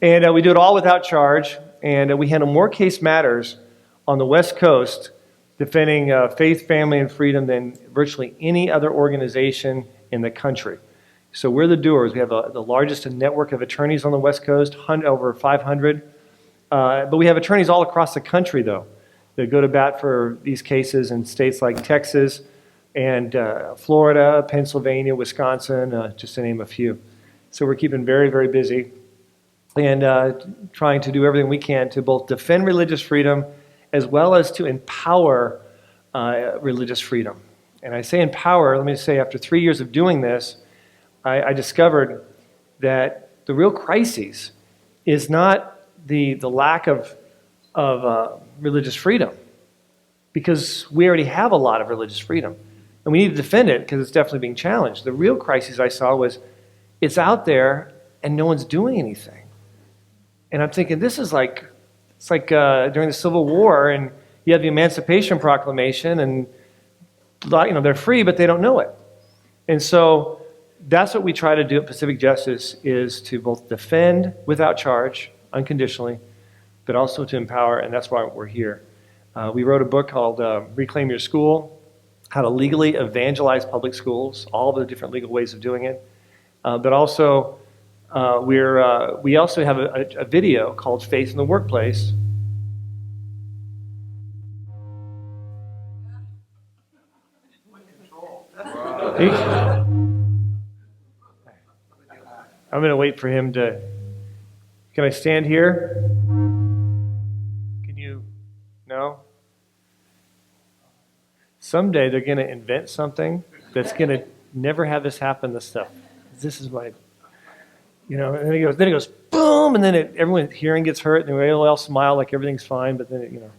And we do it all without charge, and we handle more case matters on the West Coast defending faith, family, and freedom than virtually any other organization in the country. So we're the doers. We have the largest network of attorneys on the West Coast, over 500. But we have attorneys all across the country, though, that go to bat for these cases in states like Texas and Florida, Pennsylvania, Wisconsin, just to name a few. So we're keeping very, very busy and trying to do everything we can to both defend religious freedom as well as to empower religious freedom. And I say empower, let me say, after 3 years of doing this, I discovered that the real crisis is not the lack of religious freedom, because we already have a lot of religious freedom, and we need to defend it because it's definitely being challenged. The real crisis I saw was it's out there and no one's doing anything. And I'm thinking, this is like, it's like during the Civil War, and you have the Emancipation Proclamation, and they're free, but they don't know it. And so that's what we try to do at Pacific Justice, is to both defend without charge, unconditionally, but also to empower, and that's why we're here. We wrote a book called Reclaim Your School, How to Legally Evangelize Public Schools, all the different legal ways of doing it. But also, we also have a video called Faith in the Workplace. I'm going to wait for him to... Can I stand here? Can you? No? Someday they're going to invent something that's going to never have this happen, this stuff. This is my... and then it goes, boom, and then everyone's hearing gets hurt, and they all smile like everything's fine, but then,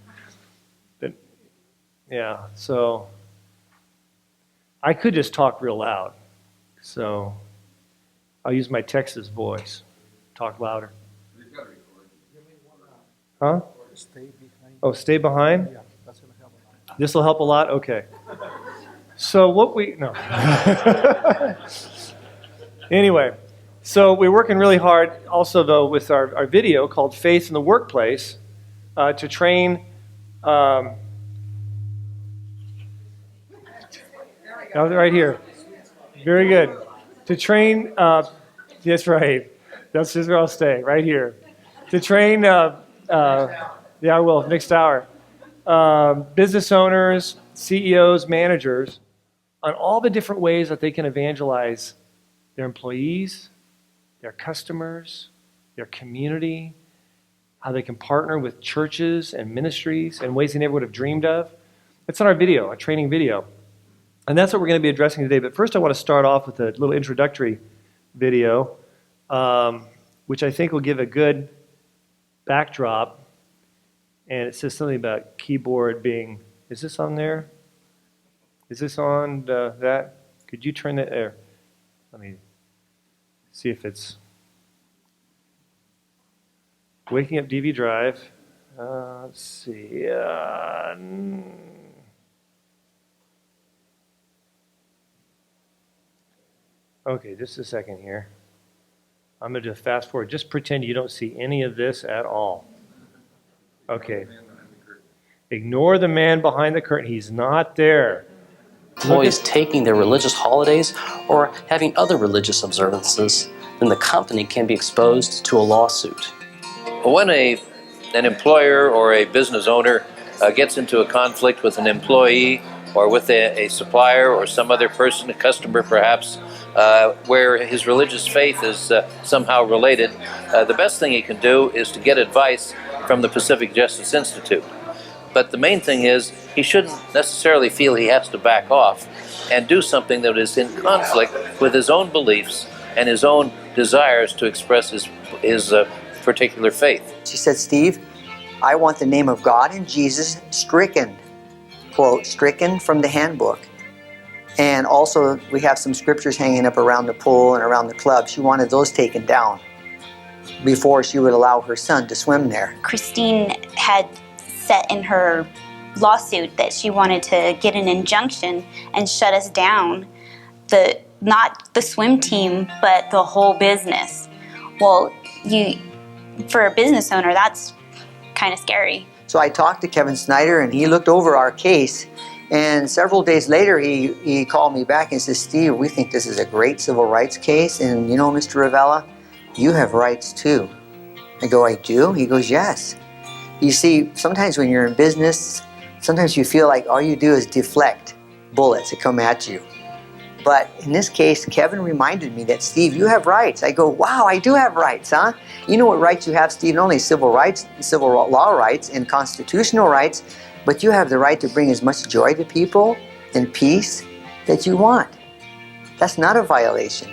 so I could just talk real loud. So I'll use my Texas voice, talk louder. Huh? Stay behind. Oh, stay behind? Yeah, that's going to help a lot. This will help a lot? Okay. So no. Anyway, so we're working really hard also, though, with our video called Faith in the Workplace to train... right here. Very good. To train... that's right. That's just where I'll stay, right here. To train... I will, next hour. Business owners, CEOs, managers, on all the different ways that they can evangelize their employees, their customers, their community, how they can partner with churches and ministries in ways they never would have dreamed of. It's on our video, our training video. And that's what we're going to be addressing today. But first I want to start off with a little introductory video, which I think will give a good backdrop. And it says something about keyboard being... Is this on there? Is this on that? Could you turn that there? Let me see if it's... Waking up DV drive. Let's see. Okay, just a second here. I'm going to do a fast forward. Just pretend you don't see any of this at all. Okay. Ignore the man behind the curtain. He's not there. Employees taking their religious holidays or having other religious observances, then the company can be exposed to a lawsuit. When an employer or a business owner gets into a conflict with an employee or with a supplier or some other person, a customer perhaps, where his religious faith is somehow related, the best thing he can do is to get advice from the Pacific Justice Institute. But the main thing is, he shouldn't necessarily feel he has to back off and do something that is in conflict with his own beliefs and his own desires to express his particular faith. She said, Steve, I want the name of God and Jesus stricken, quote, stricken from the handbook. And also, we have some scriptures hanging up around the pool and around the club. She wanted those taken down before she would allow her son to swim there. Christine had set in her lawsuit that she wanted to get an injunction and shut us down, not the swim team, but the whole business. Well, for a business owner, that's kind of scary. So I talked to Kevin Snyder, and he looked over our case. And several days later, he called me back and says, Steve, we think this is a great civil rights case. And you know, Mr. Ravella, you have rights too. I go, I do? He goes, yes. You see, sometimes when you're in business, sometimes you feel like all you do is deflect bullets that come at you. But in this case, Kevin reminded me that, Steve, you have rights. I go, wow, I do have rights, huh? You know what rights you have, Steve? Not only civil rights, civil law rights and constitutional rights, but you have the right to bring as much joy to people and peace that you want. That's not a violation.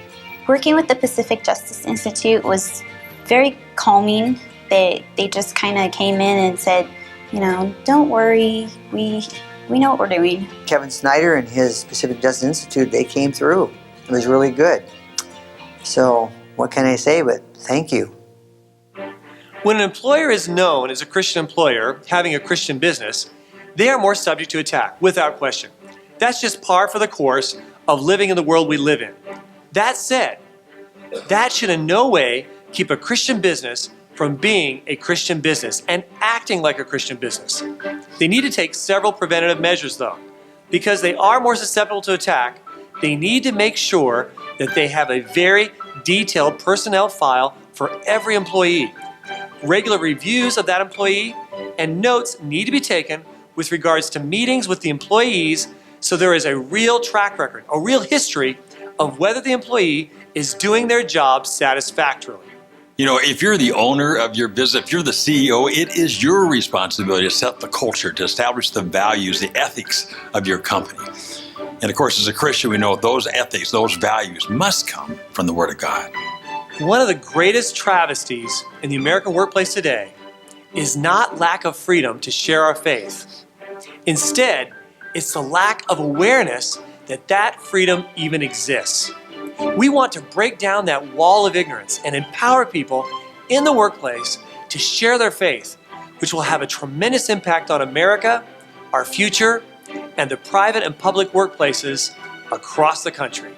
Working with the Pacific Justice Institute was very calming. They just kind of came in and said, you know, don't worry, we know what we're doing. Kevin Snyder and his Pacific Justice Institute, they came through. It was really good. So what can I say but thank you. When an employer is known as a Christian employer, having a Christian business, they are more subject to attack, without question. That's just par for the course of living in the world we live in. That said, that should in no way keep a Christian business from being a Christian business and acting like a Christian business. They need to take several preventative measures though. Because they are more susceptible to attack, they need to make sure that they have a very detailed personnel file for every employee. Regular reviews of that employee and notes need to be taken with regards to meetings with the employees, so there is a real track record, a real history of whether the employee is doing their job satisfactorily. You know, if you're the owner of your business, if you're the CEO, it is your responsibility to set the culture, to establish the values, the ethics of your company. And of course, as a Christian, we know those ethics, those values must come from the Word of God. One of the greatest travesties in the American workplace today is not lack of freedom to share our faith. Instead, it's the lack of awareness that that freedom even exists. We want to break down that wall of ignorance and empower people in the workplace to share their faith, which will have a tremendous impact on America, our future, and the private and public workplaces across the country.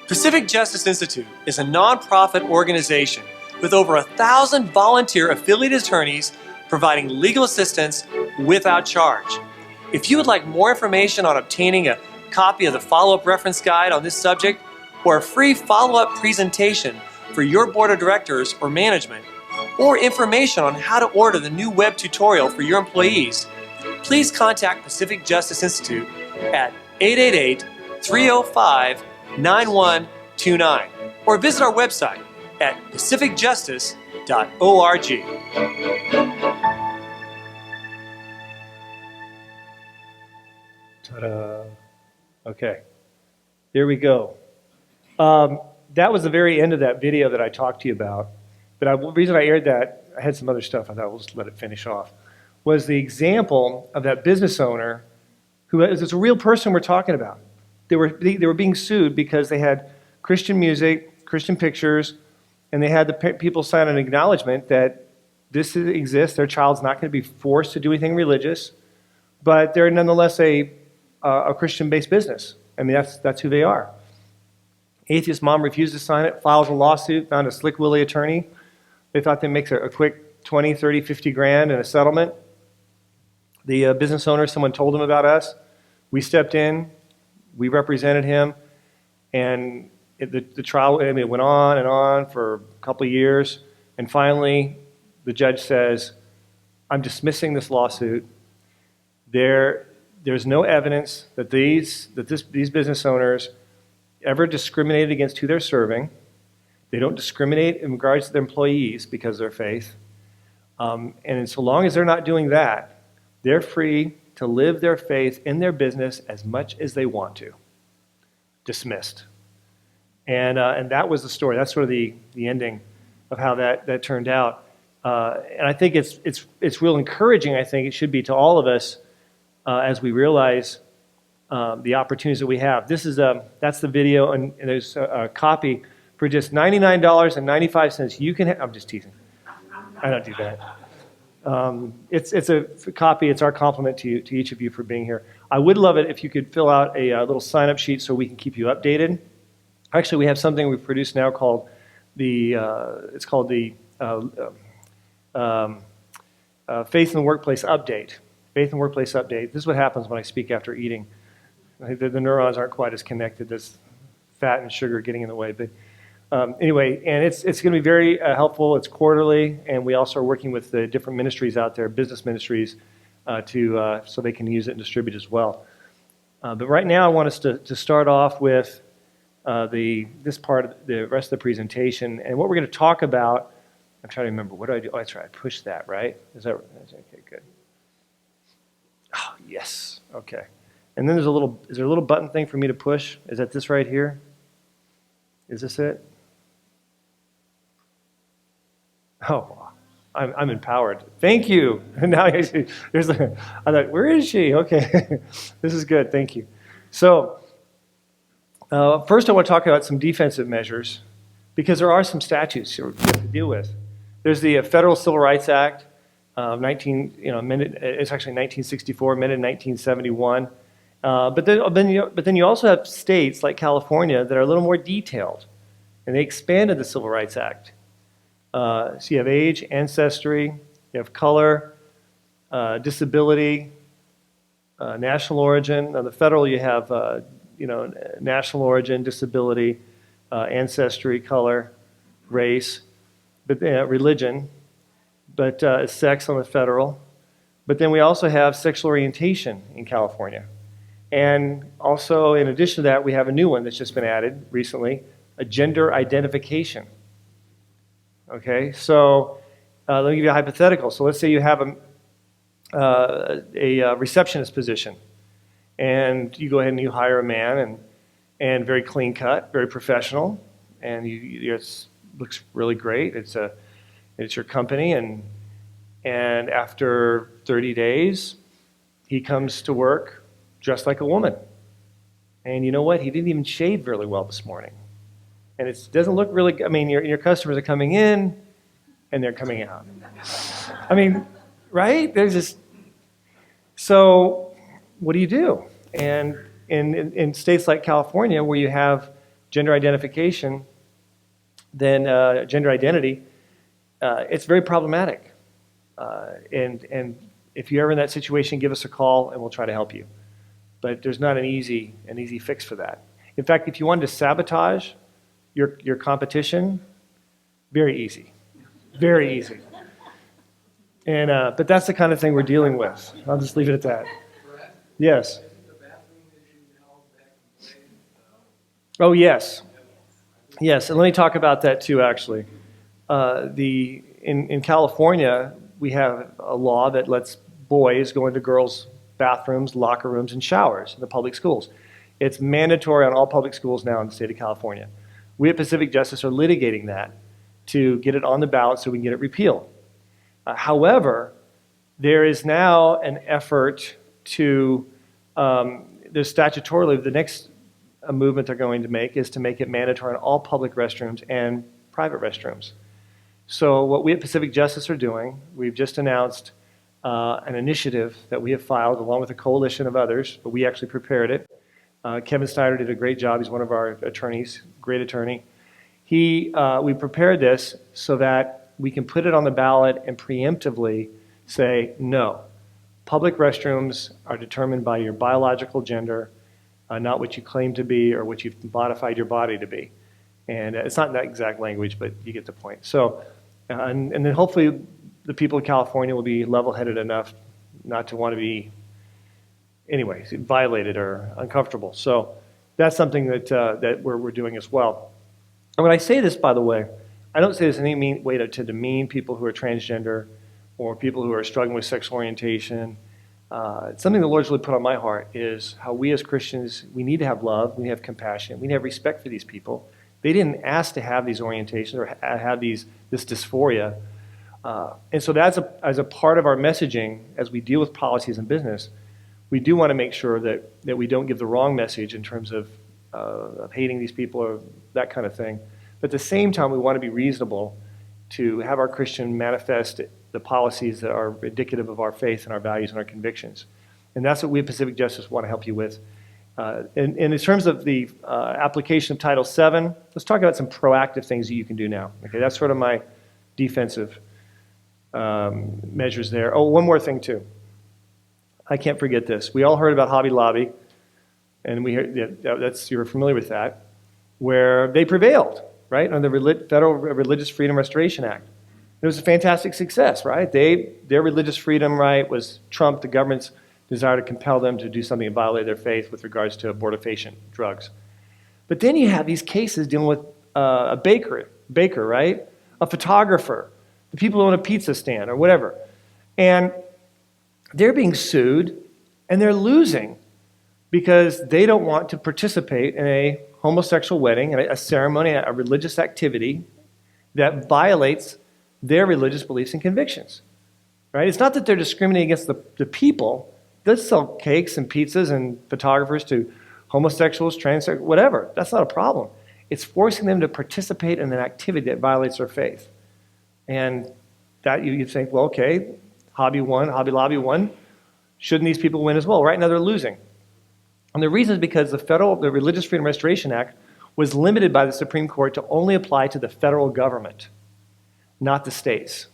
Pacific Justice Institute is a nonprofit organization with over 1,000 volunteer affiliated attorneys providing legal assistance without charge. If you would like more information on obtaining a copy of the follow-up reference guide on this subject, or a free follow-up presentation for your board of directors or management, or information on how to order the new web tutorial for your employees, please contact Pacific Justice Institute at 888-305-9129 or visit our website at pacificjustice.org. Ta-da. Okay, there we go. That was the very end of that video that I talked to you about. But the reason I aired that, I had some other stuff, I thought we'll just let it finish off, was the example of that business owner who is a real person we're talking about. They were being sued because they had Christian music, Christian pictures, and they had the people sign an acknowledgement that this exists, their child's not going to be forced to do anything religious, but they're nonetheless a Christian-based business. I mean, that's who they are. Atheist mom refused to sign it, files a lawsuit, found a slick willy attorney. They thought they'd make a quick 20, 30, 50 grand in a settlement. The business owner, someone told him about us. We stepped in, we represented him, and the trial it went on and on for a couple of years. And finally, the judge says, I'm dismissing this lawsuit. There's no evidence that these business owners ever discriminated against who they're serving. They don't discriminate in regards to their employees because of their faith. And so long as they're not doing that, they're free to live their faith in their business as much as they want to. Dismissed. And that was the story. That's sort of the ending of how that turned out. And I think it's real encouraging, I think it should be to all of us as we realize the opportunities that we have. That's the video, and there's a copy for just $99.95. You can I'm just teasing. I don't do that. It's a copy. It's our compliment to each of you for being here. I would love it if you could fill out a little sign-up sheet so we can keep you updated. Actually, we have something we've produced now called the Faith in the Workplace update. Faith in the Workplace update. This is what happens when I speak after eating. The neurons aren't quite as connected. There's fat and sugar getting in the way. But anyway, and it's going to be very helpful. It's quarterly, and we also are working with the different ministries out there, business ministries, so they can use it and distribute as well. But right now, I want us to start off with this part of the rest of the presentation, and what we're going to talk about. I'm trying to remember, what do I do? Oh, that's right, I pushed that, right? Is that okay? Good. Oh, yes. Okay. And then is there a little button thing for me to push? Is that this right here? Is this it? Oh, I'm empowered. Thank you. And now I see, I thought, where is she? Okay. This is good. Thank you. So, first I want to talk about some defensive measures, because there are some statutes you have to deal with. There's the Federal Civil Rights Act of it's actually 1964, amended in 1971. But then you also have states like California that are a little more detailed, and they expanded the Civil Rights Act. So you have age, ancestry, you have color, disability, national origin. On the federal, you have national origin, disability, ancestry, color, race, but religion, but sex on the federal. But then we also have sexual orientation in California. And also, in addition to that, we have a new one that's just been added recently, a gender identification. Okay, so let me give you a hypothetical. So let's say you have a receptionist position, and you go ahead and you hire a man, and very clean cut, very professional, and it looks really great. It's your company, and after 30 days, he comes to work dressed like a woman. And you know what? He didn't even shave really well this morning. And it doesn't look really, your customers are coming in and they're coming out. Right? There's just, so what do you do? And in states like California, where you have gender identification, then gender identity, it's very problematic. And if you're ever in that situation, give us a call and we'll try to help you. But there's not an easy fix for that. In fact, if you wanted to sabotage your competition, very easy. Very easy. And but that's the kind of thing we're dealing with. I'll just leave it at that. Yes. Oh, yes. Yes, and let me talk about that too, actually. In California, we have a law that lets boys go into girls' bathrooms, locker rooms, and showers in the public schools. It's mandatory on all public schools now in the state of California. We at Pacific Justice are litigating that to get it on the ballot so we can get it repealed. However, there is now an effort to, there's statutorily, the next movement they're going to make is to make it mandatory on all public restrooms and private restrooms. So what we at Pacific Justice are doing, we've just announced an initiative that we have filed along with a coalition of others, but we actually prepared it. Kevin Snyder did a great job. He's one of our attorneys, great attorney. We prepared this so that we can put it on the ballot and preemptively say, no, public restrooms are determined by your biological gender, not what you claim to be or what you've modified your body to be. And it's not that exact language, but you get the point. So, and then hopefully the people of California will be level-headed enough not to want to be, anyways, violated or uncomfortable. So that's something that we're doing as well. And when I say this, by the way, I don't say this in any way to demean people who are transgender or people who are struggling with sexual orientation. It's something the Lord's really put on my heart is how we as Christians, we need to have love, we need to have compassion, we need to have respect for these people. They didn't ask to have these orientations or have this dysphoria. And so that's as a part of our messaging as we deal with policies in business, we do want to make sure that we don't give the wrong message in terms of hating these people or that kind of thing. But at the same time, we want to be reasonable to have our Christian manifest the policies that are indicative of our faith and our values and our convictions. And that's what we at Pacific Justice want to help you with. And in terms of the application of Title VII, let's talk about some proactive things that you can do now. Okay, that's sort of my defensive measures there. Oh, one more thing too. I can't forget this. We all heard about Hobby Lobby, and you're familiar with that, where they prevailed, right, on the Federal Religious Freedom Restoration Act. It was a fantastic success, right? Their religious freedom right was trumped the government's desire to compel them to do something that violated their faith with regards to abortifacient drugs. But then you have these cases dealing with a baker, right? A photographer, the people who own a pizza stand or whatever. And they're being sued and they're losing because they don't want to participate in a homosexual wedding, a ceremony, a religious activity that violates their religious beliefs and convictions, right? It's not that they're discriminating against the people. They sell cakes and pizzas and photographers to homosexuals, transexuals, whatever. That's not a problem. It's forcing them to participate in an activity that violates their faith. And that you think, well, okay, Hobby Lobby won. Shouldn't these people win as well? Right now they're losing. And the reason is because the Religious Freedom Restoration Act was limited by the Supreme Court to only apply to the federal government, not the states.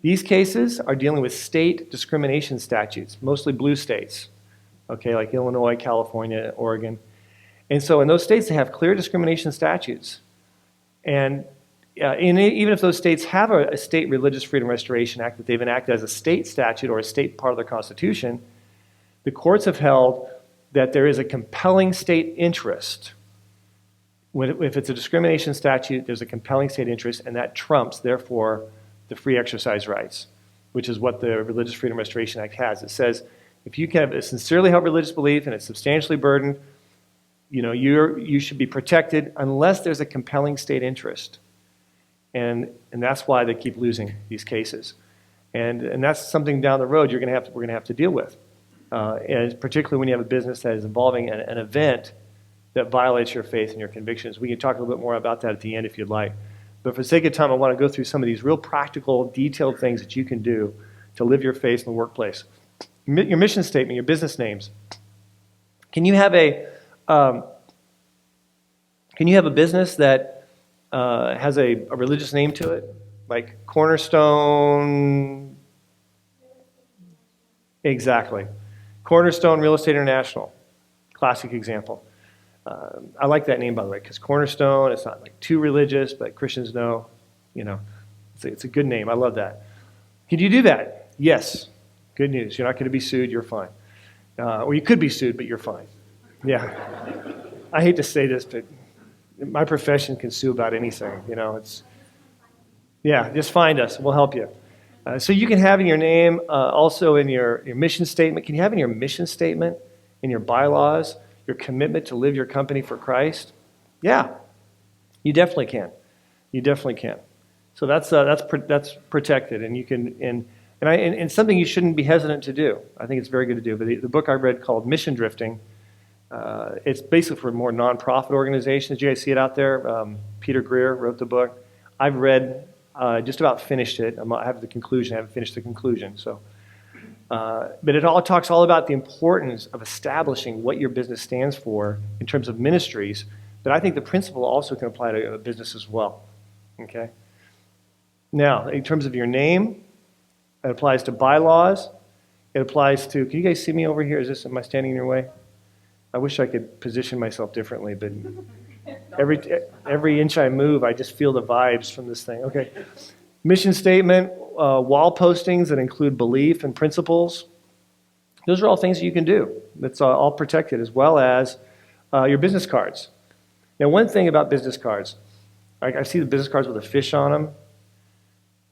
These cases are dealing with state discrimination statutes, mostly blue states, okay, like Illinois, California, Oregon. And so in those states, they have clear discrimination statutes. And even if those states have a state Religious Freedom Restoration Act that they've enacted as a state statute or a state part of their constitution, the courts have held that there is a compelling state interest. If it's a discrimination statute, there's a compelling state interest, and that trumps, therefore, the free exercise rights, which is what the Religious Freedom Restoration Act has. It says if you can have a sincerely held religious belief and it's substantially burdened, you should be protected unless there's a compelling state interest. And that's why they keep losing these cases. And that's something down the road we're going to have to deal with. And particularly when you have a business that is involving an event that violates your faith and your convictions. We can talk a little bit more about that at the end if you'd like. But for the sake of time, I want to go through some of these real practical, detailed things that you can do to live your faith in the workplace. Your mission statement, your business names. Can you have a business that has a religious name to it? Like Cornerstone, exactly. Cornerstone Real Estate International, classic example. I like that name, by the way, because Cornerstone, it's not like too religious, but Christians know, it's a good name. I love that. Can you do that? Yes. Good news. You're not going to be sued. You're fine. Or you could be sued, but you're fine. Yeah. I hate to say this, but my profession can sue about anything. Just find us. We'll help you. So you can have in your name, also in your mission statement. Can you have in your mission statement, in your bylaws, your commitment to live your company for Christ? Yeah, you definitely can. You definitely can. So that's protected, and you can and something you shouldn't be hesitant to do. I think it's very good to do. But the book I read called Mission Drifting, it's basically for more nonprofit organizations. You guys see it out there? Peter Greer wrote the book. I've read, just about finished it. I have the conclusion. I haven't finished the conclusion. So. But it all talks all about the importance of establishing what your business stands for in terms of ministries, but I think the principle also can apply to a business as well. Okay? Now, in terms of your name, it applies to bylaws. It applies to, can you guys see me over here? Am I standing in your way? I wish I could position myself differently, but every inch I move, I just feel the vibes from this thing. Okay. Mission statement, wall postings that include belief and principles. Those are all things that you can do. That's all protected, as well as your business cards. Now, one thing about business cards, I see the business cards with a fish on them.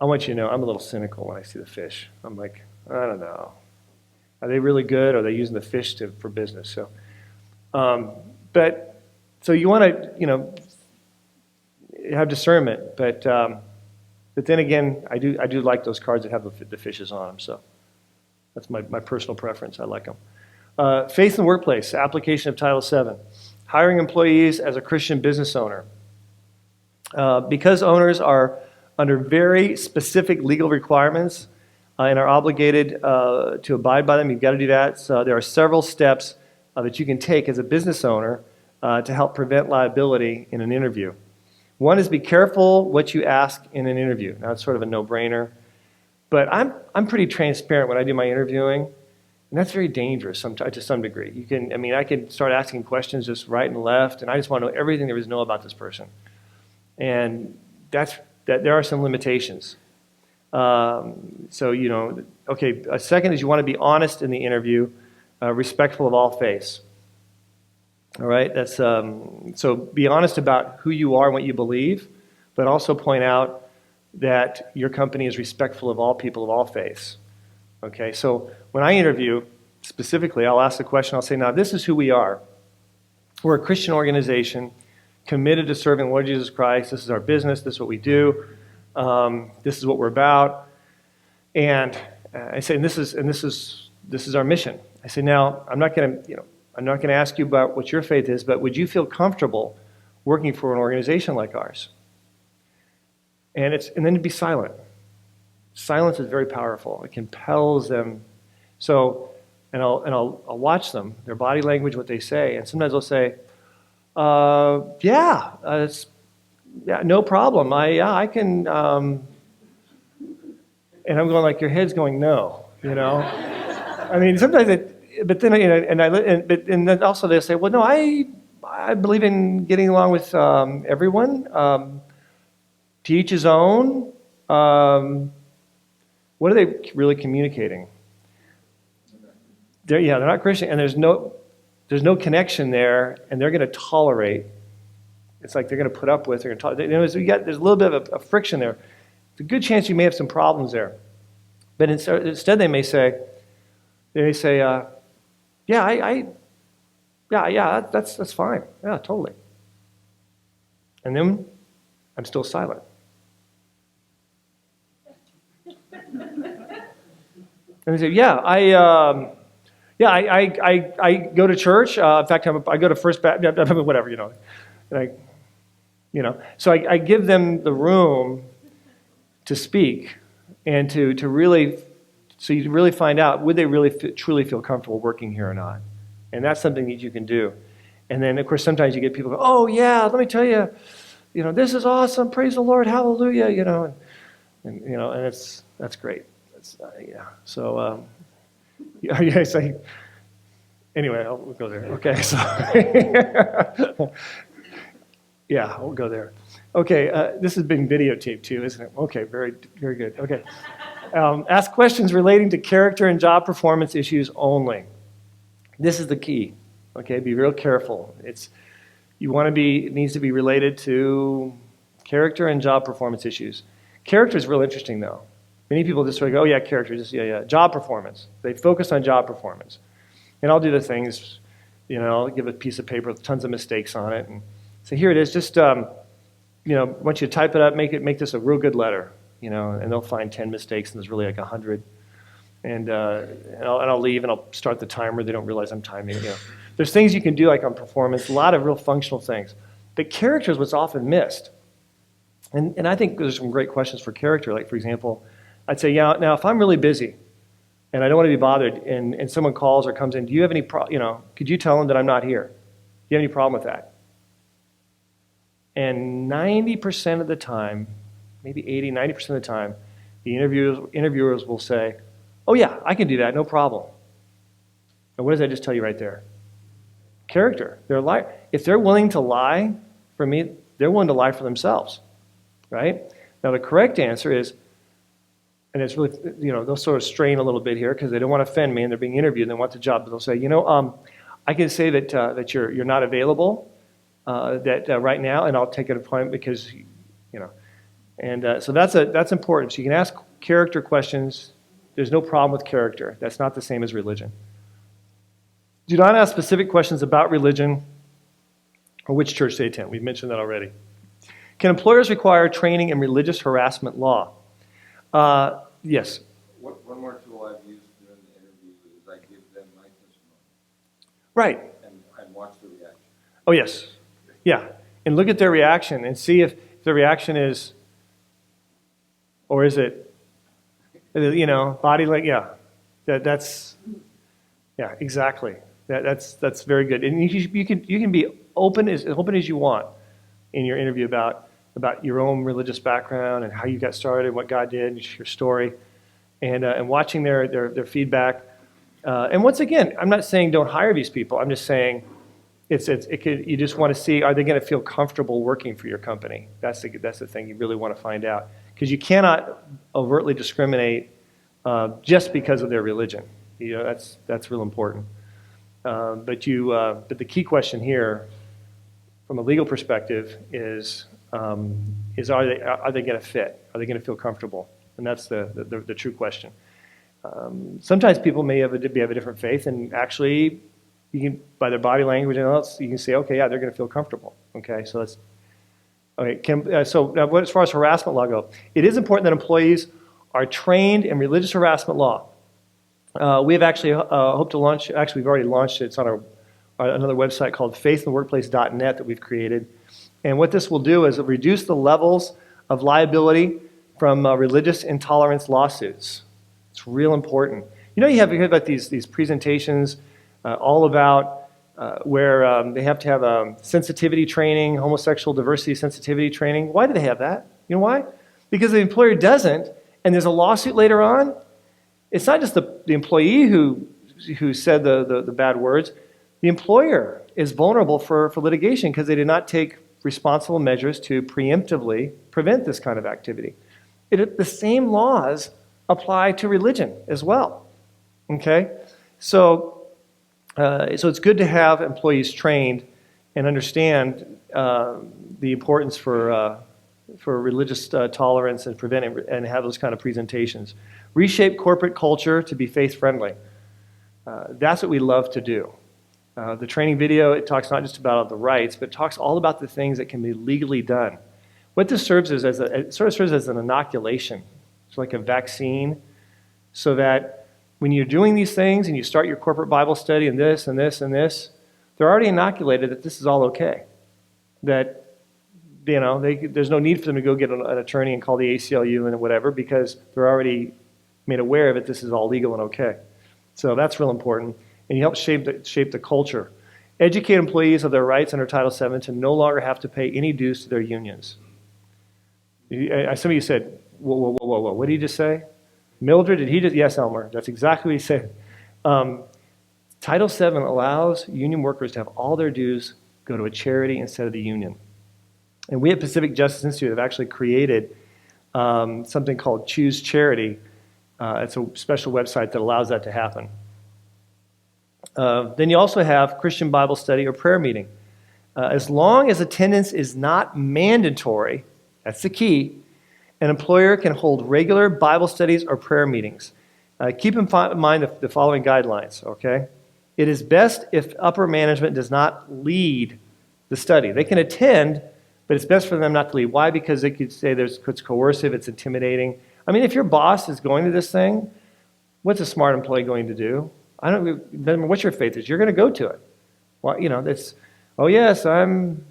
I want you to know, I'm a little cynical when I see the fish. I'm like, I don't know. Are they really good, or are they using the fish for business? So, so you want to, have discernment, but then again, I do like those cards that have the fishes on them. So that's my personal preference. I like them. Faith in the workplace, application of Title VII. Hiring employees as a Christian business owner. Because owners are under very specific legal requirements and are obligated to abide by them, you've got to do that. So there are several steps that you can take as a business owner to help prevent liability in an interview. One is be careful what you ask in an interview. Now, it's sort of a no-brainer. But I'm pretty transparent when I do my interviewing, and that's very dangerous to some degree. I can start asking questions just right and left, and I just want to know everything there is to know about this person. And there are some limitations. Okay, a second is you want to be honest in the interview, respectful of all faiths. All right, that's so be honest about who you are and what you believe, but also point out that your company is respectful of all people of all faiths. Okay, so when I interview, specifically, I'll ask the question, I'll say, now this is who we are. We're a Christian organization committed to serving the Lord Jesus Christ. This is our business, this is what we do, this is what we're about. And I say, and this is our mission. I say, now, I'm not going to ask you about what your faith is, but would you feel comfortable working for an organization like ours? And then to be silent. Silence is very powerful. It compels them. So, and I'll watch them, their body language, what they say, and sometimes they'll say, yeah, no problem. I can. And I'm going like, your head's going no, I mean, sometimes but then and then also they say, well, no, I believe in getting along with everyone. To each his own. What are they really communicating? They're not Christian, and there's no connection there, and they're going to tolerate. It's like they're going to put up with. They're going to tolerate. There's a little bit of a friction there. It's a good chance you may have some problems there. But instead, they may say, yeah, that's fine. Yeah, totally. And then I'm still silent. And they say, yeah, I go to church. In fact, I go to First Baptist, whatever, So I give them the room to speak and to really, so you really find out, would they really truly feel comfortable working here or not? And that's something that you can do. And then, of course, sometimes you get people go, oh, yeah, let me tell you, this is awesome. Praise the Lord. Hallelujah. And that's great. Yeah. So, anyway, we'll go there. Okay. So, yeah, we'll go there. Okay. This has been videotaped too, isn't it? Okay. Very, very good. Okay. Ask questions relating to character and job performance issues only. This is the key. Okay. Be real careful. It needs to be related to character and job performance issues. Character is real interesting though. Many people just sort of go, oh yeah, character, job performance. They focus on job performance. And I'll do the things, I'll give a piece of paper with tons of mistakes on it and say, here it is, just, I want you to type it up, make this a real good letter, and they'll find 10 mistakes and there's really like 100. And I'll leave and I'll start the timer. They don't realize I'm timing, There's things you can do like on performance, a lot of real functional things. But character is what's often missed. And I think there's some great questions for character. Like, for example, I'd say, yeah, now if I'm really busy and I don't want to be bothered and someone calls or comes in, do you have any could you tell them that I'm not here? Do you have any problem with that? And 90% of the time, maybe 80, 90% of the time, the interviewers will say, oh yeah, I can do that, no problem. And what does that just tell you right there? Character. If they're willing to lie for me, they're willing to lie for themselves, right? Now the correct answer is, and it's really, they'll sort of strain a little bit here because they don't want to offend me and they're being interviewed and they want the job. But they'll say, I can say that you're not available right now, and I'll take an appointment because, and so that's important. So you can ask character questions. There's no problem with character. That's not the same as religion. Do not ask specific questions about religion or which church they attend. We've mentioned that already. Can employers require training in religious harassment law? Yes. One more tool I've used during the interview is I give them my testimony. Right. And watch the reaction. Oh, yes. Yeah. And look at their reaction and see if the reaction is, or is it, body language? Yeah. That's exactly. That's very good. And you can be open as you want in your interview about your own religious background and how you got started, what God did, your story. and watching their feedback. And once again, I'm not saying don't hire these people. I'm just saying you just want to see, are they going to feel comfortable working for your company? That's the thing you really want to find out. Because you cannot overtly discriminate just because of their religion. That's real important. But the key question here, from a legal perspective, is are they going to fit? Are they going to feel comfortable? And that's the true question. Sometimes people may have a different faith, and actually, you can, by their body language and else, you can say, okay, yeah, they're going to feel comfortable. Okay, so that's okay. So now, as far as harassment law go, it is important that employees are trained in religious harassment law. We have actually hope to launch. Actually, we've already launched it. It's on another website called faithintheworkplace.net that we've created. And what this will do is reduce the levels of liability from religious intolerance lawsuits. It's real important. You heard about these presentations all about where they have to have sensitivity training, homosexual diversity sensitivity training. Why do they have that? You know why? Because the employer doesn't, and there's a lawsuit later on. It's not just the employee who said the bad words. The employer is vulnerable for litigation because they did not take responsible measures to preemptively prevent this kind of activity. The same laws apply to religion as well. Okay? So it's good to have employees trained and understand the importance for religious tolerance and preventing and have those kind of presentations. Reshape corporate culture to be faith-friendly. That's what we love to do. The training video, it talks not just about the rights, but it talks all about the things that can be legally done. What this serves as it sort of serves as an inoculation. It's like a vaccine, so that when you're doing these things and you start your corporate Bible study and this and this and this, they're already inoculated that this is all okay. That there's no need for them to go get an attorney and call the ACLU and whatever, because they're already made aware of it. This is all legal and okay. So that's real important. And you help shape the culture. Educate employees of their rights under Title VII to no longer have to pay any dues to their unions. Some of you said, whoa, what did he just say? Mildred, did he just? Yes, Elmer, that's exactly what he said. Title VII allows union workers to have all their dues go to a charity instead of the union. And we at Pacific Justice Institute have actually created something called Choose Charity. It's a special website that allows that to happen. Then you also have Christian Bible study or prayer meeting. As long as attendance is not mandatory, that's the key, an employer can hold regular Bible studies or prayer meetings. Keep in mind the following guidelines, okay? It is best if upper management does not lead the study. They can attend, but it's best for them not to lead. Why? Because they could say it's coercive, it's intimidating. I mean, if your boss is going to this thing, what's a smart employee going to do? What's your faith is? You're going to go to it. Well, it's, oh yes, I'm,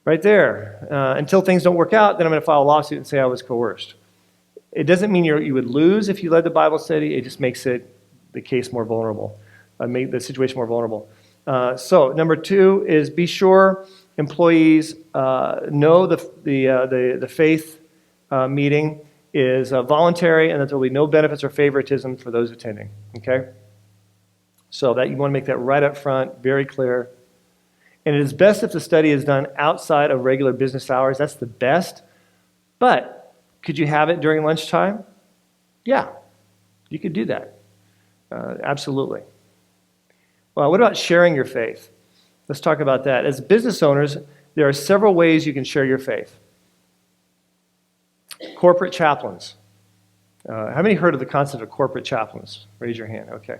right there. Until things don't work out, then I'm going to file a lawsuit and say I was coerced. It doesn't mean you would lose if you led the Bible study. It just makes the case more vulnerable, make the situation more vulnerable. So number 2 is be sure employees know the faith meeting is voluntary and that there will be no benefits or favoritism for those attending. Okay? So that you want to make that right up front, very clear. And it is best if the study is done outside of regular business hours. That's the best. But could you have it during lunchtime? Yeah, you could do that. Absolutely. Well, what about sharing your faith? Let's talk about that. As business owners, there are several ways you can share your faith. Corporate chaplains. How many heard of the concept of corporate chaplains? Raise your hand. Okay,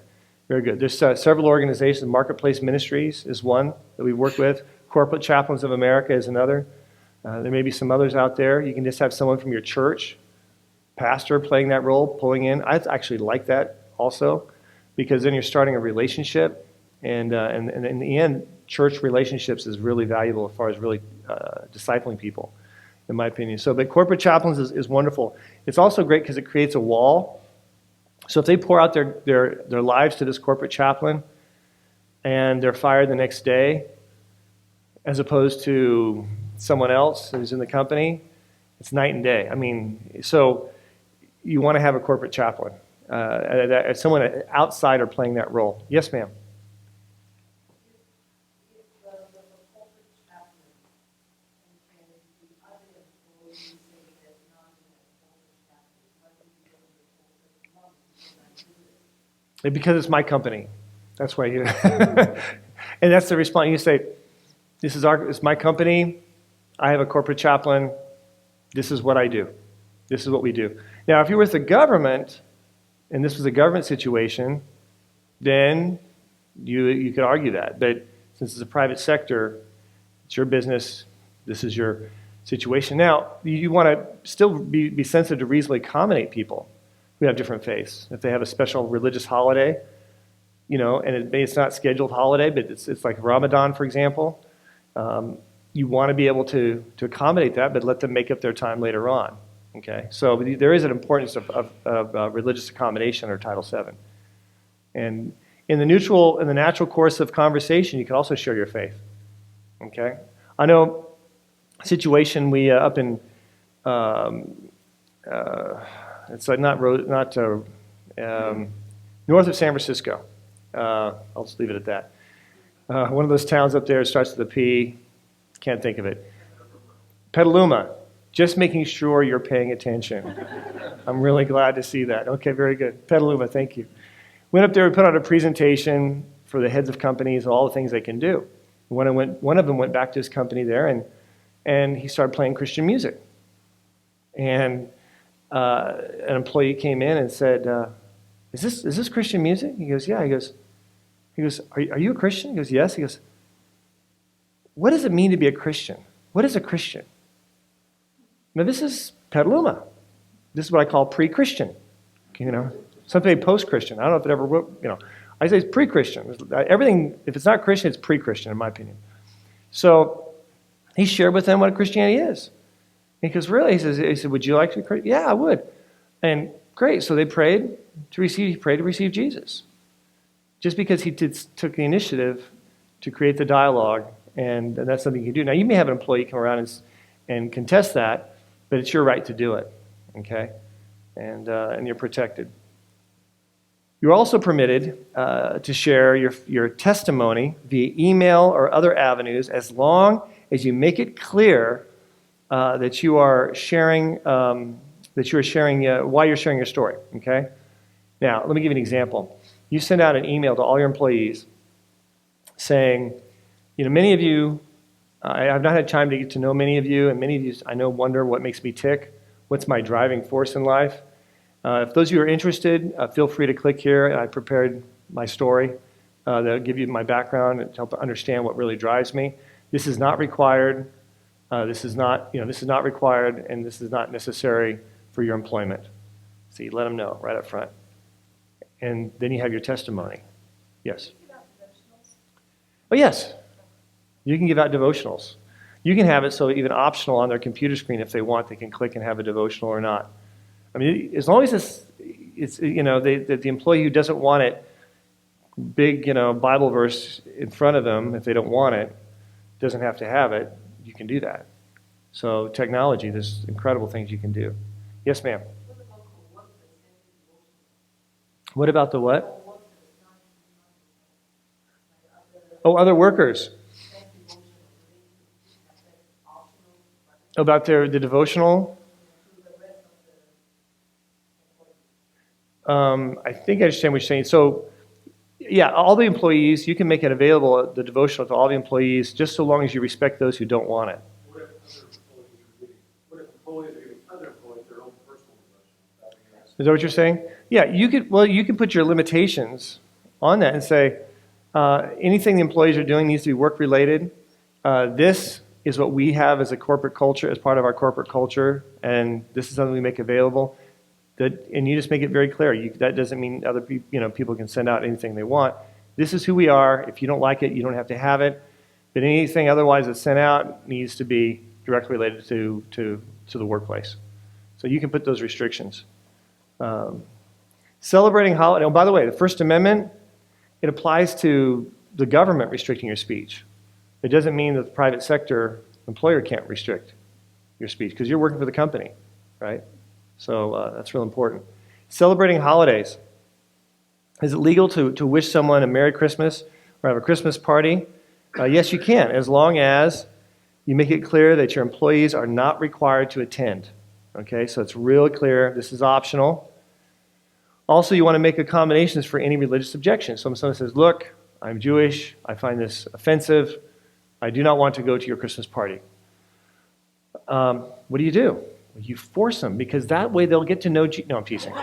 very good. There's several organizations. Worldplace Ministries is one that we work with. Corporate Chaplains of America is another. There may be some others out there. You can just have someone from your church, pastor, playing that role, pulling in. I actually like that also, because then you're starting a relationship, and in the end, church relationships is really valuable as far as really discipling people, in my opinion. So, but corporate chaplains is wonderful. It's also great because it creates a wall. So if they pour out their lives to this corporate chaplain and they're fired the next day, as opposed to someone else who's in the company, it's night and day. I mean, so you want to have a corporate chaplain, someone outside or playing that role. Yes, ma'am. Because it's my company. That's why you. And that's the response. You say, it's my company. I have a corporate chaplain. This is what I do. This is what we do. Now, if you're with the government, and this was a government situation, then you could argue that. But since it's a private sector, it's your business. This is your situation. Now, you want to still be sensitive to reasonably accommodate people who have different faiths. If they have a special religious holiday, and it's not scheduled holiday, but it's like Ramadan, for example, you want to be able to accommodate that, but let them make up their time later on. Okay, so there is an importance of religious accommodation under Title VII. And in the natural course of conversation, you can also share your faith. Okay, I know a situation we up in it's like not north of San Francisco. I'll just leave it at that. One of those towns up there starts with a P. Can't think of it. Petaluma. Just making sure you're paying attention. I'm really glad to see that. Okay, very good. Petaluma, thank you. Went up there, we put on a presentation for the heads of companies, all the things they can do. One of them went back to his company there, and he started playing Christian music. And an employee came in and said, is this Christian music? He goes, yeah. He goes, are you a Christian? He goes, yes. He goes, what does it mean to be a Christian? What is a Christian? Now, this is Petaluma. This is what I call pre-Christian. Some say post-Christian. I don't know if it ever, I say it's pre-Christian. Everything, if it's not Christian, it's pre-Christian, in my opinion. So he shared with them what Christianity is. He goes, really? He said, would you like to be Christian? Yeah, I would. And great. So they prayed to receive Jesus. Just because he took the initiative to create the dialogue, and that's something you can do. Now, you may have an employee come around and contest that, but it's your right to do it, okay? And you're protected. You're also permitted to share your testimony via email or other avenues as long as you make it clear that you are sharing why you're sharing your story, okay? Now, let me give you an example. You send out an email to all your employees saying, many of you, I've not had time to get to know many of you, and many of you I know wonder what makes me tick, what's my driving force in life. If those of you are interested, feel free to click here. I prepared my story that'll give you my background and help understand what really drives me. This is not required. This is not required, and this is not necessary for your employment. So you let them know right up front. And then you have your testimony. Yes? Oh, yes. You can give out devotionals. You can have it so even optional on their computer screen if they want. They can click and have a devotional or not. I mean, as long as the employee who doesn't want it, big, Bible verse in front of them, if they don't want it, doesn't have to have it, you can do that. So technology, there's incredible things you can do. Yes, ma'am. What about the what? Oh, other workers. About the devotional? I think I understand what you're saying. So, yeah, all the employees, you can make it available, the devotional to all the employees, just so long as you respect those who don't want it. What if employees are giving other employees their own personal devotion? Is that what you're saying? Yeah, you can put your limitations on that and say, anything the employees are doing needs to be work-related. This is what we have as a corporate culture, as part of our corporate culture, and this is something we make available. And you just make it very clear. That doesn't mean other people can send out anything they want. This is who we are. If you don't like it, you don't have to have it. But anything otherwise that's sent out needs to be directly related to the workplace. So you can put those restrictions. Celebrating holiday. Oh, by the way, the First Amendment, it applies to the government restricting your speech. It doesn't mean that the private sector employer can't restrict your speech because you're working for the company, right? So that's real important. Celebrating holidays. Is it legal to wish someone a Merry Christmas or have a Christmas party? Yes, you can, as long as you make it clear that your employees are not required to attend. Okay, so it's real clear. This is optional. Also, you want to make accommodations for any religious objections. So if someone says, look, I'm Jewish, I find this offensive, I do not want to go to your Christmas party. What do? Well, you force them, because that way they'll get to know No, I'm teasing.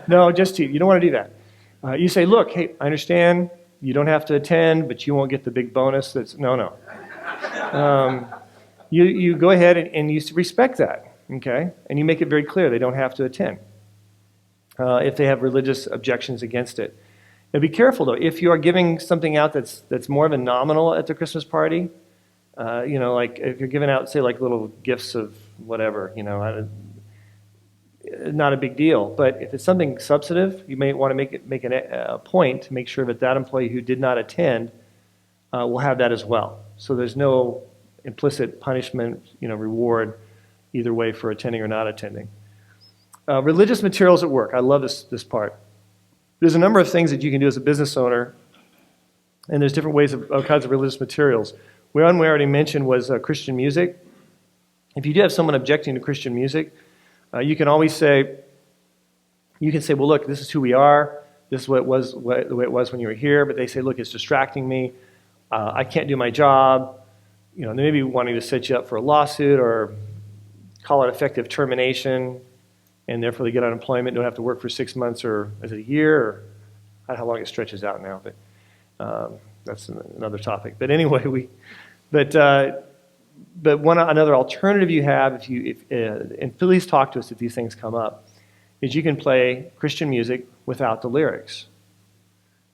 No, just tease. You don't want to do that. You say, look, hey, I understand you don't have to attend, but you won't get the big bonus. No. You go ahead and you respect that, okay? And you make it very clear they don't have to attend if they have religious objections against it. Now be careful, though. If you are giving something out that's more of a nominal at the Christmas party, like if you're giving out, say, like little gifts of whatever, not a big deal. But if it's something substantive, you may want to make a point to make sure that employee who did not attend will have that as well. So there's no implicit punishment, reward either way for attending or not attending. Religious materials at work. I love this part. There's a number of things that you can do as a business owner, and there's different ways of kinds of religious materials. One we already mentioned was Christian music. If you do have someone objecting to Christian music, you can always say, well, look, this is who we are. This is the way it was when you were here. But they say, look, it's distracting me. I can't do my job. They may be wanting to set you up for a lawsuit or call it effective termination, and therefore they get unemployment, don't have to work for 6 months or is it a year, or I don't know how long it stretches out now, but that's another topic. But anyway, another alternative you have, and please talk to us if these things come up, is you can play Christian music without the lyrics.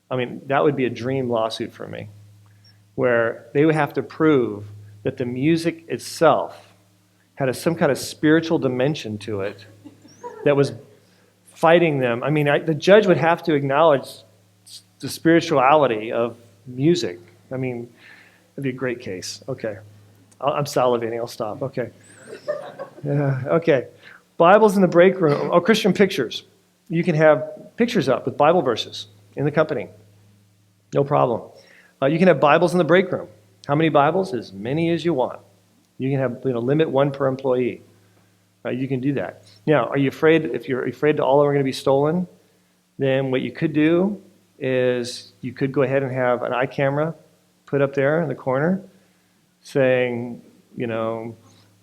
I mean, that would be a dream lawsuit for me, where they would have to prove that the music itself had some kind of spiritual dimension to it that was fighting them. I mean, the judge would have to acknowledge the spirituality of music. I mean, it'd be a great case. Okay. I'm salivating. I'll stop. Okay. Okay. Bibles in the break room. Oh, Christian pictures. You can have pictures up with Bible verses in the company. No problem. You can have Bibles in the break room. How many Bibles? As many as you want. You can have, limit one per employee. You can do that. Now, are you afraid? If you're afraid that all of them are going to be stolen, then what you could do is you could go ahead and have an eye camera put up there in the corner saying,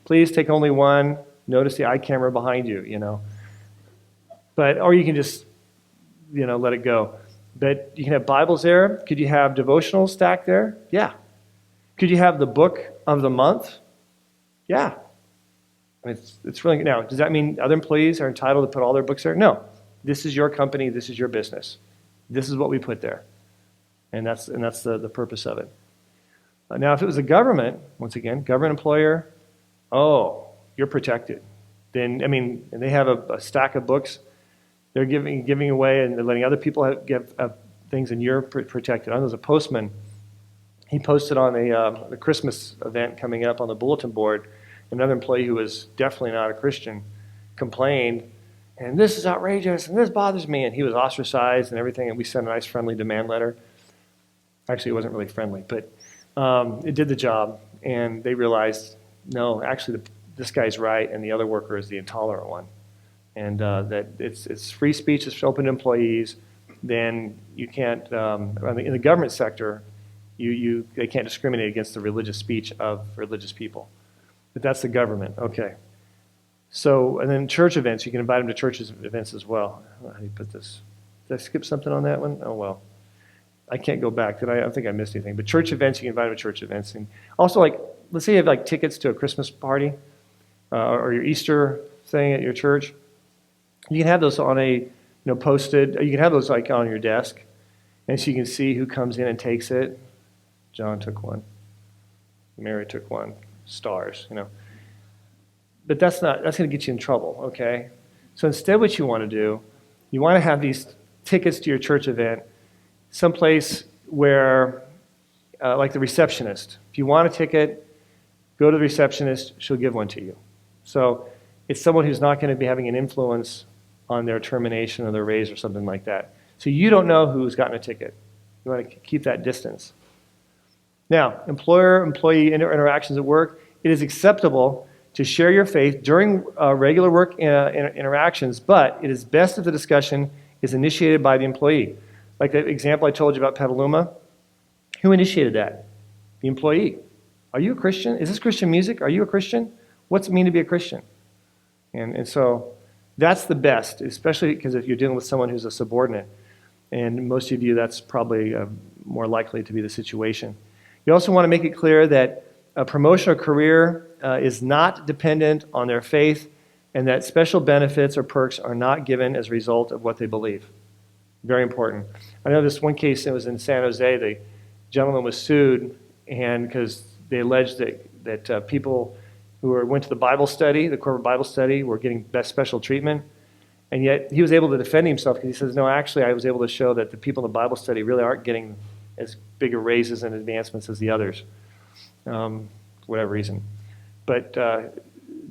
please take only one. Notice the eye camera behind you, Or you can just, let it go. But you can have Bibles there. Could you have devotionals stacked there? Yeah. Could you have the book of the month? Yeah. I mean, it's really, now, does that mean other employees are entitled to put all their books there? No. This is your company. This is your business. This is what we put there. And that's the purpose of it. Now, if it was a government, once again, government employer, you're protected. Then, and they have a stack of books they're giving away, and they're letting other people give things, and you're protected. I know there's a postman. He posted on the Christmas event coming up on the bulletin board. Another employee who was definitely not a Christian complained, and this is outrageous, and this bothers me, and he was ostracized and everything, and we sent a nice friendly demand letter. Actually, it wasn't really friendly, but it did the job, and they realized, no, actually, this guy's right, and the other worker is the intolerant one, and that it's free speech, it's open to employees. Then you can't, in the government sector, they can't discriminate against the religious speech of religious people. But that's the government. Okay. So, and then church events, you can invite them to church events as well. I don't know how you put this. Did I skip something on that one? Oh, well. I can't go back. I don't think I missed anything. But church events, you can invite them to church events. And also, let's say you have tickets to a Christmas party or your Easter thing at your church. You can have those on posted. You can have those on your desk. And so you can see who comes in and takes it. John took one. Mary took one. Stars, But that's going to get you in trouble, okay? So instead what you want to do, you want to have these tickets to your church event someplace where, like the receptionist. If you want a ticket, go to the receptionist. She'll give one to you. So It's someone who's not going to be having an influence on their termination or their raise or something like that. So you don't know who's gotten a ticket. You want to keep that distance. Now, employer-employee interactions at work, it is acceptable to share your faith during regular work interactions, but it is best if the discussion is initiated by the employee. Like the example I told you about Petaluma, who initiated that? The employee. Are you a Christian? Is this Christian music? Are you a Christian? What's it mean to be a Christian? And so that's the best, especially because if you're dealing with someone who's a subordinate. And most of you, that's probably more likely to be the situation. You also want to make it clear that a promotion or career is not dependent on their faith, and that special benefits or perks are not given as a result of what they believe. Very important. I know this one case that was in San Jose, the gentleman was sued and because they alleged that people who went to the Bible study, the corporate Bible study, were getting best special treatment. And yet he was able to defend himself because he says, no, actually I was able to show that the people in the Bible study really aren't getting as big a raises and advancements as the others, for whatever reason. But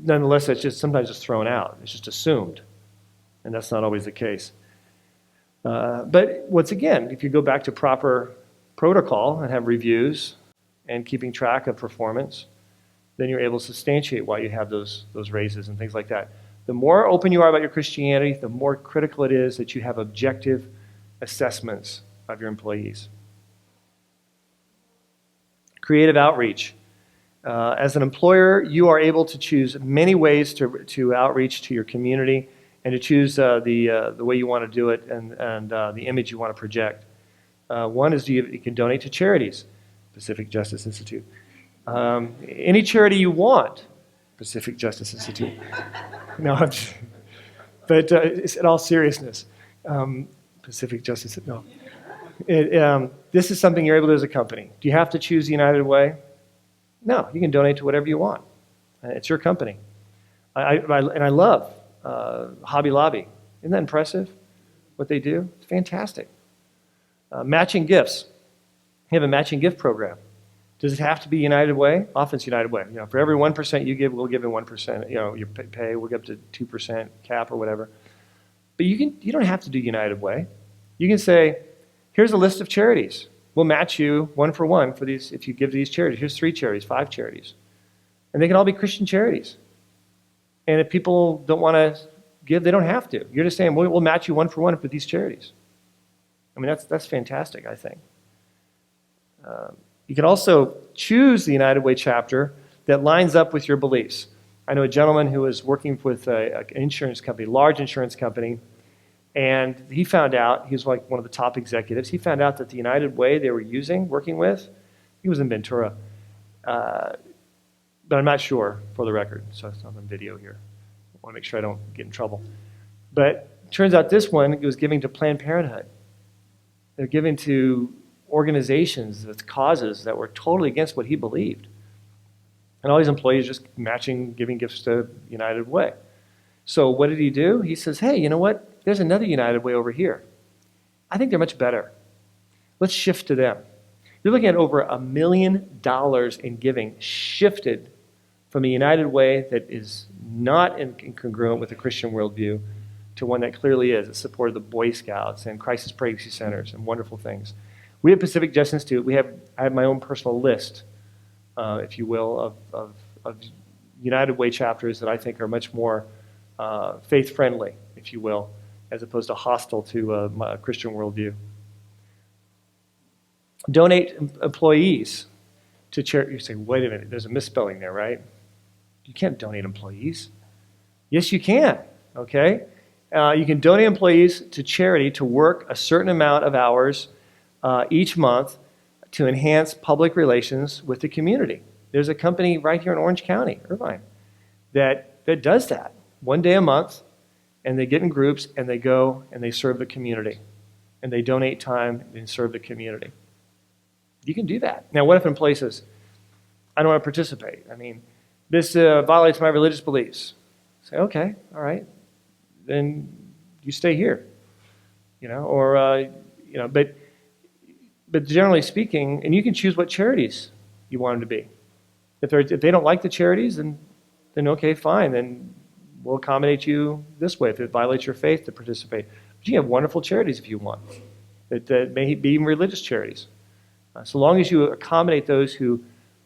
nonetheless, it's just sometimes just thrown out. It's just assumed. And that's not always the case. But once again, if you go back to proper protocol and have reviews and keeping track of performance, then you're able to substantiate why you have those raises and things like that. The more open you are about your Christianity, the more critical it is that you have objective assessments of your employees. Creative outreach. As an employer, you are able to choose many ways to outreach to your community and to choose the way you want to do it and the image you want to project. One is you can donate to charities, Pacific Justice Institute. Any charity you want, Pacific Justice Institute. No, but in all seriousness, Pacific Justice, no. This is something you're able to do as a company. Do you have to choose United Way? No, you can donate to whatever you want. It's your company. And I love Hobby Lobby. Isn't that impressive, what they do? It's fantastic. Matching gifts. You have a matching gift program. Does it have to be United Way? Often it's United Way. You know, for every 1% you give, we'll give you 1%. You know, your pay, we'll get up to 2% cap or whatever. But you don't have to do United Way. You can say, here's a list of charities. We'll match you 1 for 1 for these if you give to these charities. Here's 3 charities, 5 charities. And they can all be Christian charities. And if people don't want to give, they don't have to. You're just saying, we'll match you 1 for 1 for these charities. I mean, that's fantastic, I think. You can also choose the United Way chapter that lines up with your beliefs. I know a gentleman who was working with an insurance company, large insurance company, and he found out, he was like one of the top executives, he found out that the United Way they were working with, he was in Ventura, but I'm not sure for the record, so it's not on video here. I want to make sure I don't get in trouble. But it turns out this one was giving to Planned Parenthood. They're giving to organizations with causes that were totally against what he believed. And all these employees just matching, giving gifts to United Way. So what did he do? He says, hey, you know what? There's another United Way over here. I think they're much better. Let's shift to them. You're looking at over $1 million in giving shifted from a United Way that is not incongruent with the Christian worldview to one that clearly is. It supported the Boy Scouts and crisis pregnancy centers and wonderful things. We at Pacific Justice Institute, I have my own personal list, if you will, of United Way chapters that I think are much more faith-friendly, if you will, as opposed to hostile to a Christian worldview. Donate employees to charity. You say, wait a minute, there's a misspelling there, right? You can't donate employees. Yes, you can, okay? You can donate employees to charity to work a certain amount of hours each month to enhance public relations with the community. There's a company right here in Orange County, Irvine, that does that 1 day a month, and they get in groups and they go and they serve the community. And they donate time and serve the community. You can do that. Now, what if an employee says, I don't want to participate? I mean, this violates my religious beliefs. Say, okay, all right, then you stay here. You know, or, but generally speaking, and you can choose what charities you want them to be. If they don't like the charities, then okay, fine. Then we'll accommodate you this way if it violates your faith to participate. But you can have wonderful charities if you want. That may be even religious charities. So long as you accommodate those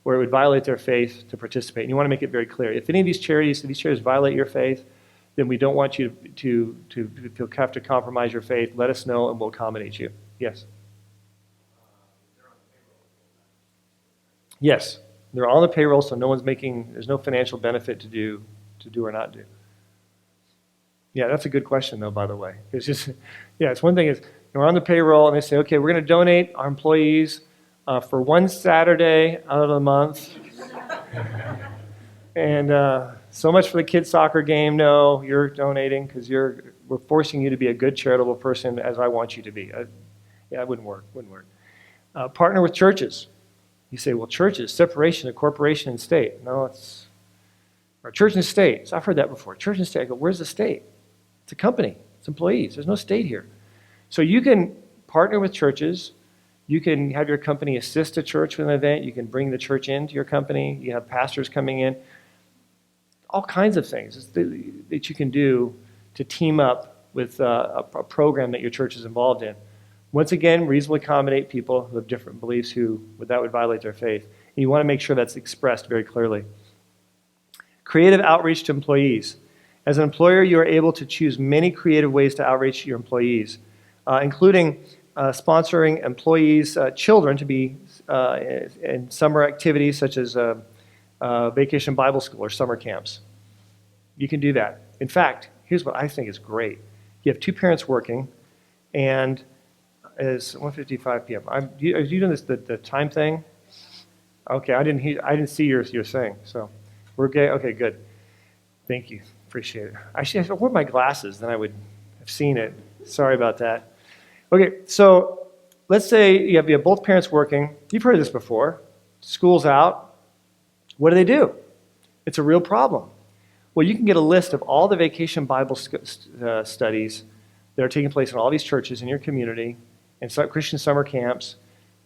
where it would violate their faith to participate. And you want to make it very clear. If any of these charities violate your faith, then we don't want you to have to compromise your faith. Let us know and we'll accommodate you. Yes? Yes. They're on the payroll, so there's no financial benefit to do or not do. Yeah, that's a good question, though, by the way. It's just, yeah, it's one thing is, we're on the payroll, and they say, okay, we're going to donate our employees for one Saturday out of the month. And so much for the kids' soccer game. No, you're donating because we're forcing you to be a good charitable person as I want you to be. Yeah, it wouldn't work. Partner with churches. You say, well, churches, separation of corporation and state. No, it's or church and state. So I've heard that before. Church and state. I go, where's the state? It's a company. It's employees. There's no state here. So you can partner with churches. You can have your company assist a church with an event. You can bring the church into your company. You have pastors coming in. All kinds of things that you can do to team up with a program that your church is involved in. Once again, reasonably accommodate people who have different beliefs that would violate their faith. And you want to make sure that's expressed very clearly. Creative outreach to employees. As an employer, you are able to choose many creative ways to outreach your employees, including sponsoring employees' children to be in summer activities such as Vacation Bible School or summer camps. You can do that. In fact, here's what I think is great. You have two parents working, and it's 1:55 p.m. Are you doing the time thing? Okay, I didn't see your thing, so we're okay. Okay, good. Thank you. Appreciate it. Actually, if I wore my glasses, then I would have seen it. Sorry about that. Okay, so let's say you have both parents working. You've heard this before. School's out. What do? It's a real problem. Well, you can get a list of all the vacation Bible studies that are taking place in all these churches in your community and Christian summer camps.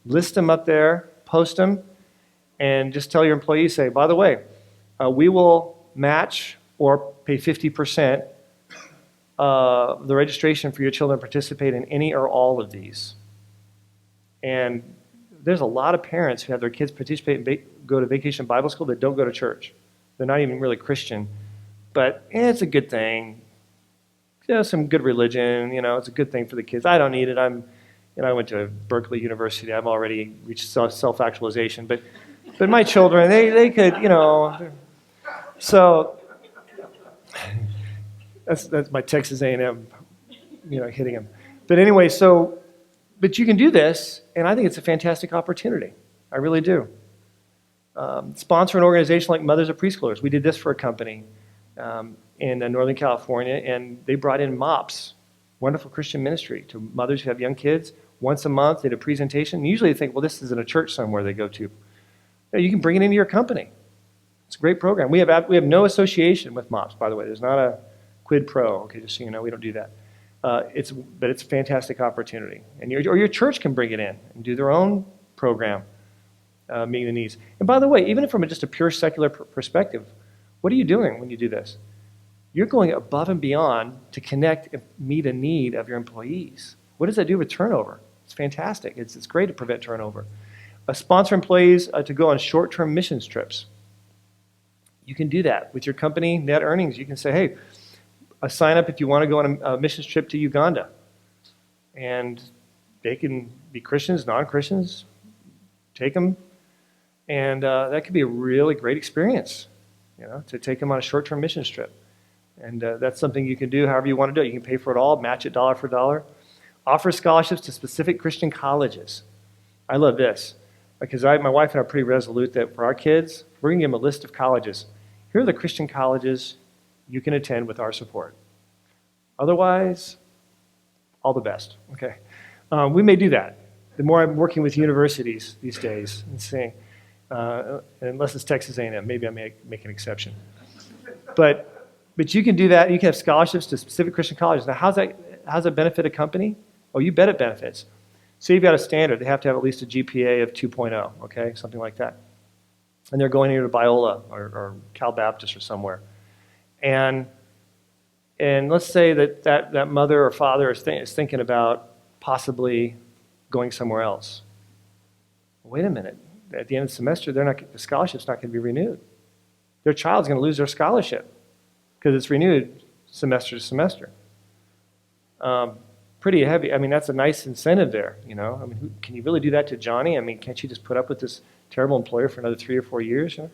List them up there, post them, and just tell your employees, say, by the way, we will match or pay 50% the registration for your children to participate in any or all of these. And there's a lot of parents who have their kids participate and go to vacation Bible school that don't go to church. They're not even really Christian. But it's a good thing. Some good religion, it's a good thing for the kids. I don't need it. I went to Berkeley University. I've already reached self-actualization. But my children, they could, So that's my Texas A&M, hitting them. But anyway, but you can do this, and I think it's a fantastic opportunity. I really do. Sponsor an organization like Mothers of Preschoolers. We did this for a company in Northern California, and they brought in MOPS, wonderful Christian ministry, to mothers who have young kids. Once a month, they did a presentation. And usually they think, well, this is in a church somewhere they go to. No, you can bring it into your company. It's a great program. We have no association with MOPS, by the way. There's not a quid pro. Okay, just so you know, we don't do that. But it's a fantastic opportunity. And your church can bring it in and do their own program, meeting the needs. And by the way, even from just a pure secular perspective, what are you doing when you do this? You're going above and beyond to connect and meet a need of your employees. What does that do with turnover? It's fantastic. It's great to prevent turnover. Sponsor employees to go on short-term missions trips. You can do that with your company net earnings. You can say, hey, sign up if you want to go on a missions trip to Uganda. And they can be Christians, non-Christians. Take them. And that could be a really great experience, to take them on a short-term missions trip. And that's something you can do however you want to do it. You can pay for it all, match it dollar for dollar. Offer scholarships to specific Christian colleges. I love this because my wife and I are pretty resolute that for our kids, we're going to give them a list of colleges. Here are the Christian colleges you can attend with our support. Otherwise, all the best. Okay, we may do that. The more I'm working with universities these days and saying, unless it's Texas A&M, maybe I may make an exception. But you can do that. You can have scholarships to specific Christian colleges. Now, how's that benefit a company? Oh, you bet it benefits. So you've got a standard. They have to have at least a GPA of 2.0, okay, something like that. And they're going here to Biola or Cal Baptist or somewhere. And And let's say that mother or father is thinking about possibly going somewhere else. Wait a minute. At the end of the semester, the scholarship's not going to be renewed. Their child's going to lose their scholarship because it's renewed semester to semester. Pretty heavy. I mean, that's a nice incentive there, you know. I mean, can you really do that to Johnny? I mean, can't you just put up with this terrible employer for another 3 or 4 years? You know?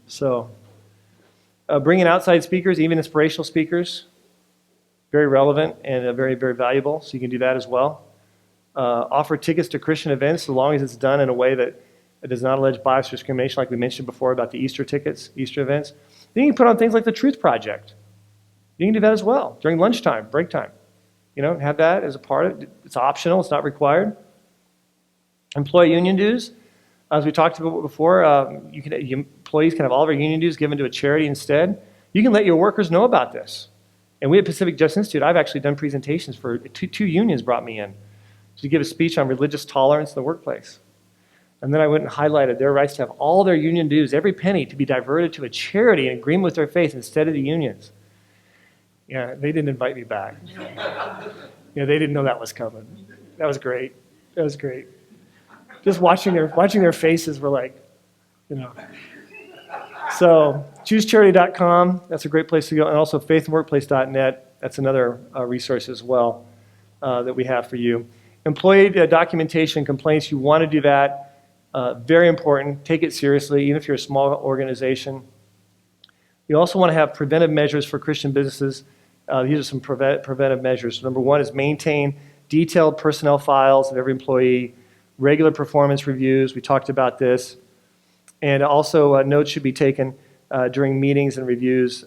So, bring in outside speakers, even inspirational speakers, very relevant and very, very valuable. So you can do that as well. Offer tickets to Christian events, so long as it's done in a way that it does not allege bias or discrimination, like we mentioned before about the Easter tickets, Easter events. Then you can put on things like the Truth Project. You can do that as well during lunchtime, break time. You know, have that as a part of it. It's optional, it's not required. Employee union dues. As we talked about before, employees can have all of our union dues given to a charity instead. You can let your workers know about this. And we at Pacific Justice Institute, I've actually done presentations for two unions brought me in to give a speech on religious tolerance in the workplace. And then I went and highlighted their rights to have all their union dues, every penny, to be diverted to a charity in agreement with their faith instead of the unions. Yeah, they didn't invite me back. Yeah, they didn't know that was coming. That was great. That was great. Just watching their faces were like, you know. So choosecharity.com, that's a great place to go. And also faithandworkplace.net, that's another resource as well that we have for you. Employee documentation complaints, you want to do that. Very important. Take it seriously, even if you're a small organization. You also want to have preventive measures for Christian businesses. These are some preventive measures. Number one is maintain detailed personnel files of every employee, regular performance reviews. We talked about this. And also notes should be taken during meetings and reviews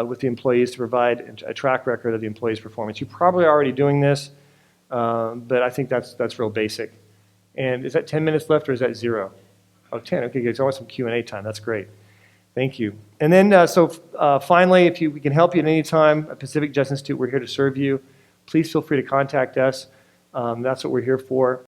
with the employees to provide a track record of the employee's performance. You're probably already doing this, but I think that's real basic. And is that 10 minutes left or is that 0? Oh, 10. Okay, good. So I want some Q&A time. That's great. Thank you. And then, finally, if we can help you at any time, at Pacific Justice Institute, we're here to serve you. Please feel free to contact us. That's what we're here for.